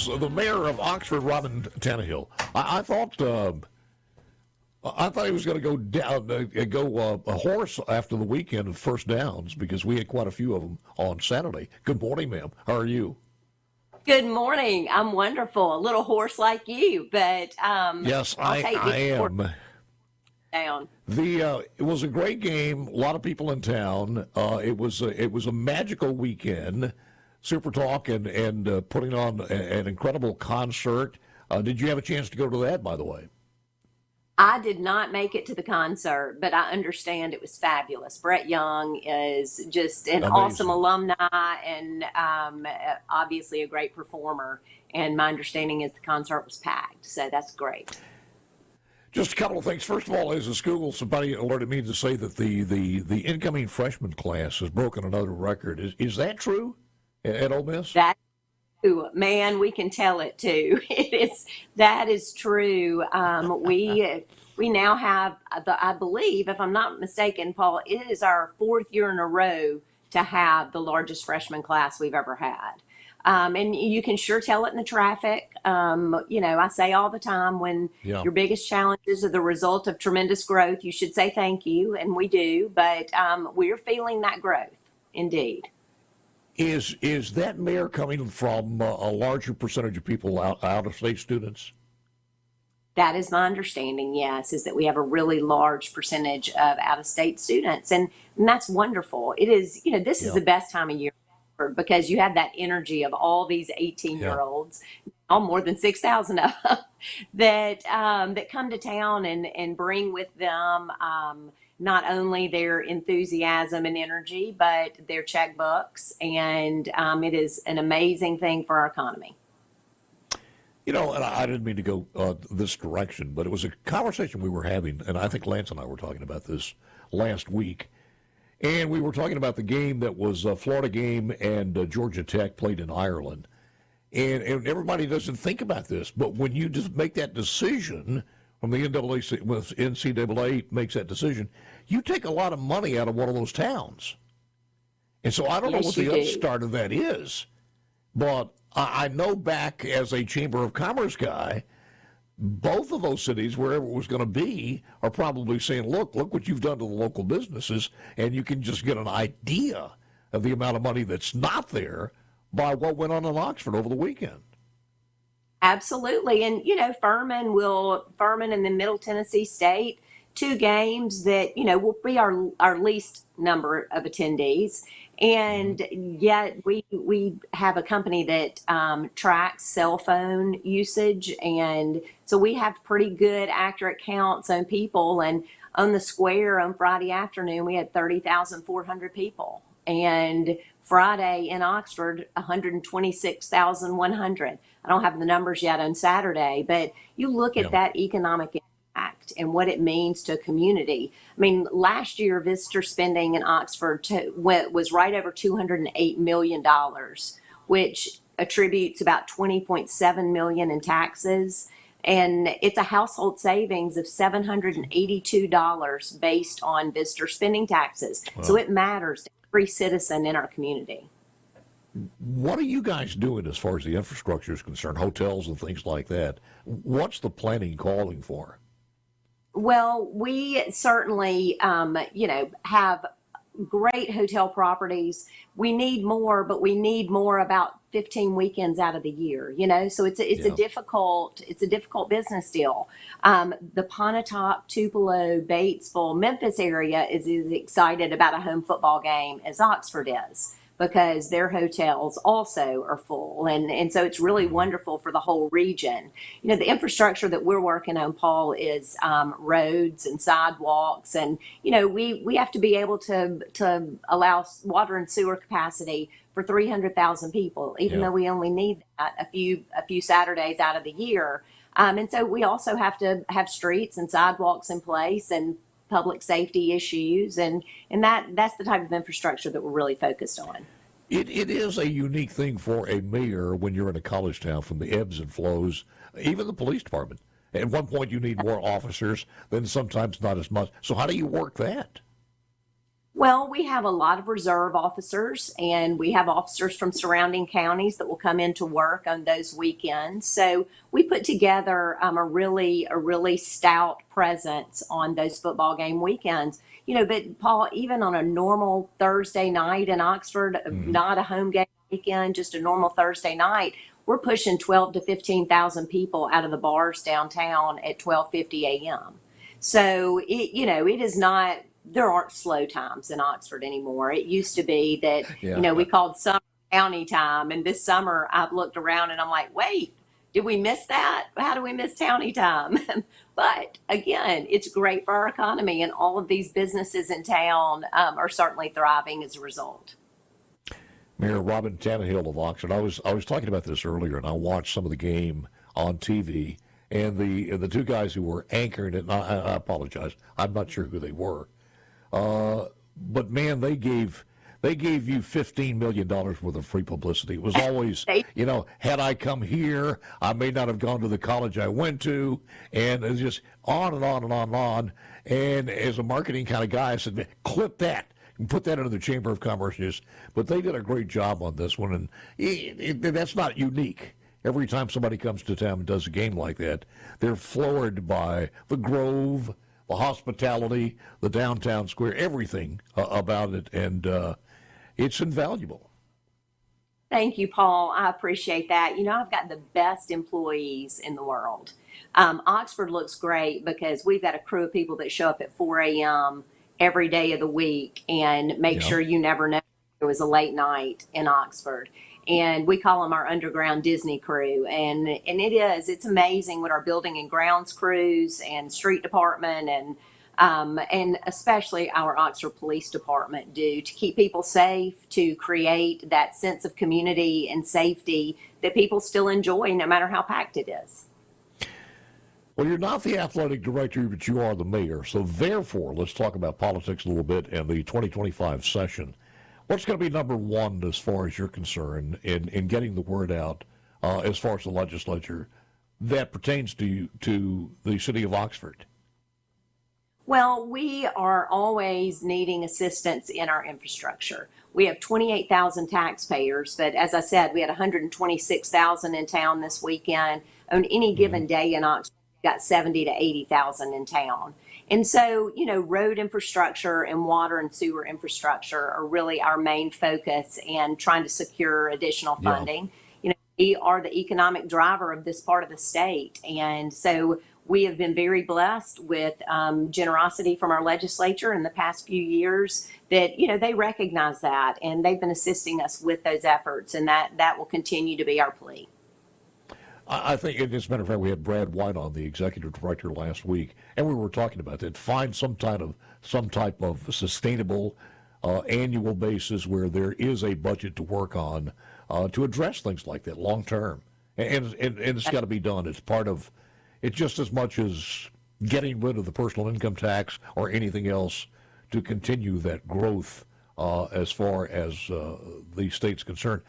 is the mayor of Oxford, Robyn Tannehill. I thought he was going to go down, a horse after the weekend of first downs because we had quite a few of them on Saturday. Good morning, ma'am. How are you? Good morning. I'm wonderful. A little hoarse like you, but yes, I'll take I am. Down. It was a great game. A lot of people in town. It was a magical weekend. SuperTalk and putting on an incredible concert. Did you have a chance to go to that, by the way? I did not make it to the concert, but I understand it was fabulous. Brett Young is just an awesome alumni and obviously a great performer. And my understanding is the concert was packed, so that's great. Just a couple of things. First of all, as a school, somebody alerted me to say that the incoming freshman class has broken another record. Is that true at Ole Miss? Man, we can tell it too. That is true. We now have I believe, if I'm not mistaken, Paul, it is our fourth year in a row to have the largest freshman class we've ever had. And you can sure tell it in the traffic. I say all the time when your biggest challenges are the result of tremendous growth, you should say thank you, and we do. But we're feeling that growth, indeed. Is that mayor coming from a larger percentage of people out of state students? That is my understanding, yes, is that we have a really large percentage of out of state students. And that's wonderful. It is, this is the best time of year because you have that energy of all these 18-year-olds, all more than 6,000 of them, that come to town and bring with them not only their enthusiasm and energy, but their checkbooks. And it is an amazing thing for our economy. And I didn't mean to go this direction, but it was a conversation we were having, and I think Lance and I were talking about this last week. And we were talking about the game that was a Florida game and Georgia Tech played in Ireland. And everybody doesn't think about this, but when you just make that decision, when the NCAA makes that decision, you take a lot of money out of one of those towns. And so I don't know what the upstart of that is, but I know back as a Chamber of Commerce guy, both of those cities, wherever it was going to be, are probably saying, look what you've done to the local businesses, and you can just get an idea of the amount of money that's not there by what went on in Oxford over the weekend. Absolutely. And, Furman and then Middle Tennessee State, two games that, will be our least number of attendees. And yet we have a company that tracks cell phone usage. And so we have pretty good, accurate counts on people. And on the square on Friday afternoon, we had 30,400 people. And Friday in Oxford, 126,100. I don't have the numbers yet on Saturday, but you look at that economic impact and what it means to a community. I mean, last year, visitor spending in Oxford was right over $208 million, which attributes about $20.7 million in taxes. And it's a household savings of $782 based on visitor spending taxes. Wow. So it matters to every citizen in our community. What are you guys doing as far as the infrastructure is concerned, hotels and things like that? What's the planning calling for? Well, we certainly, have great hotel properties. We need more, but we need more about 15 weekends out of the year, so it's a difficult business deal. The Pontotoc, Tupelo, Batesville, Memphis area is as excited about a home football game as Oxford is, because their hotels also are full. And so it's really wonderful for the whole region. The infrastructure that we're working on, Paul, is roads and sidewalks. And, we have to be able to allow water and sewer capacity for 300,000 people, even though we only need that a few Saturdays out of the year. And so we also have to have streets and sidewalks in place and public safety issues, and that's the type of infrastructure that we're really focused on. It is a unique thing for a mayor when you're in a college town, from the ebbs and flows, even the police department. At one point you need more officers, then sometimes not as much. So how do you work that? Well, we have a lot of reserve officers, and we have officers from surrounding counties that will come into work on those weekends. So we put together a really stout presence on those football game weekends. But Paul, even on a normal Thursday night in Oxford, Hmm. not a home game weekend, just a normal Thursday night, we're pushing 12 to 15,000 people out of the bars downtown at 12:50 a.m. So it is not. There aren't slow times in Oxford anymore. It used to be that Yeah, we called summer county time, and this summer I've looked around and I'm like, wait, did we miss that? How do we miss county time? But again, it's great for our economy, and all of these businesses in town are certainly thriving as a result. Mayor Robyn Tannehill of Oxford. I was talking about this earlier, and I watched some of the game on TV, and the two guys who were anchoring it. And I apologize, I'm not sure who they were, but man, they gave you $15 million worth of free publicity. It was always, They had I come here, I may not have gone to the college I went to, and it's just on and on and on and on. And as a marketing kind of guy, I said, clip that and put that into the Chamber of Commerce news. But they did a great job on this one, and that's not unique. Every time somebody comes to town and does a game like that, they're floored by the Grove, the hospitality, the downtown square, everything about it, and it's invaluable. Thank you, Paul. I appreciate that. I've got the best employees in the world. Oxford looks great because we've got a crew of people that show up at 4 a.m. every day of the week and make Yeah. sure you never know it was a late night in Oxford. And we call them our underground Disney crew. And it's amazing what our building and grounds crews and street department and especially our Oxford Police Department do to keep people safe, to create that sense of community and safety that people still enjoy no matter how packed it is. Well, you're not the athletic director, but you are the mayor. So therefore, let's talk about politics a little bit and the 2025 session. What's going to be number one as far as you're concerned in getting the word out as far as the legislature that pertains to the city of Oxford? Well, we are always needing assistance in our infrastructure. We have 28,000 taxpayers, but as I said, we had 126,000 in town this weekend. On any Hmm. given day in Oxford, we've got 70 to 80,000 in town. And so, road infrastructure and water and sewer infrastructure are really our main focus and trying to secure additional Yeah. funding. We are the economic driver of this part of the state. And so we have been very blessed with generosity from our legislature in the past few years that, they recognize that and they've been assisting us with those efforts. And that will continue to be our plea. I think, as a matter of fact, we had Brad White on, the executive director, last week, and we were talking about that. Find some type of sustainable annual basis where there is a budget to work on to address things like that long term, and it's got to be done. It's part of it just as much as getting rid of the personal income tax or anything else to continue that growth as far as the state's concerned.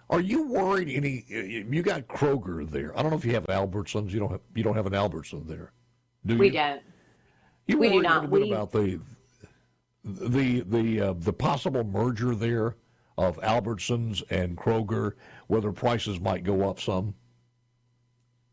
Are you worried any? You got Kroger there. I don't know if you have Albertsons. You don't have an Albertson there, do We you? don't. You We do worried a little not. bit We about the possible merger there of Albertsons and Kroger, whether prices might go up some?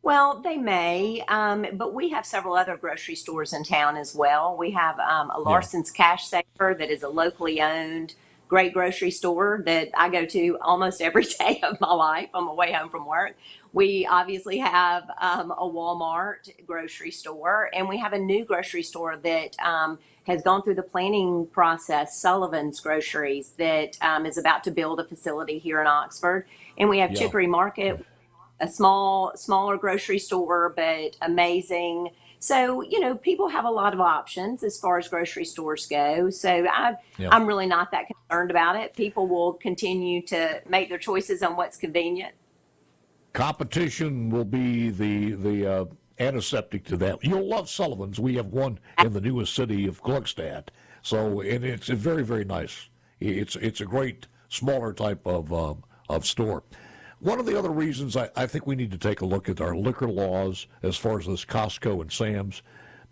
Well, they may, but we have several other grocery stores in town as well. We have a Yeah, Larson's Cash Saver that is a locally owned great grocery store that I go to almost every day of my life on my way home from work. We obviously have a Walmart grocery store, and we have a new grocery store that has gone through the planning process, Sullivan's Groceries, that is about to build a facility here in Oxford. And we have yeah. Chicory Market, a smaller grocery store, but amazing. So, people have a lot of options as far as grocery stores go. So Yeah. I'm really not that concerned about it. People will continue to make their choices on what's convenient. Competition will be the antiseptic to that. You'll love Sullivan's. We have one in the newest city of Gluckstadt. So, and it's a very, very nice. It's a great smaller type of store. One of the other reasons I think we need to take a look at our liquor laws as far as this Costco and Sam's,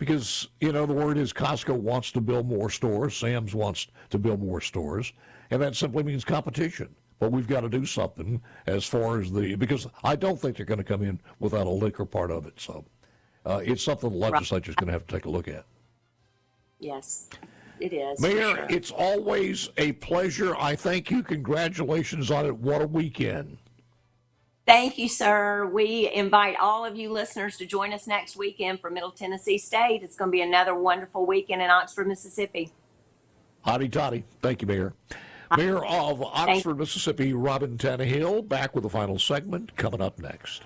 because, the word is Costco wants to build more stores, Sam's wants to build more stores, and that simply means competition. But we've got to do something as far as because I don't think they're going to come in without a liquor part of it. So it's something the legislature's going to have to take a look at. Yes, it is. Mayor, sure. It's always a pleasure. I thank you. Congratulations on it. What a weekend. Thank you, sir. We invite all of you listeners to join us next weekend for Middle Tennessee State. It's going to be another wonderful weekend in Oxford, Mississippi. Hotty toddy. Thank you, Mayor. Mayor of Oxford, Mississippi, Robyn Tannehill, back with the final segment coming up next.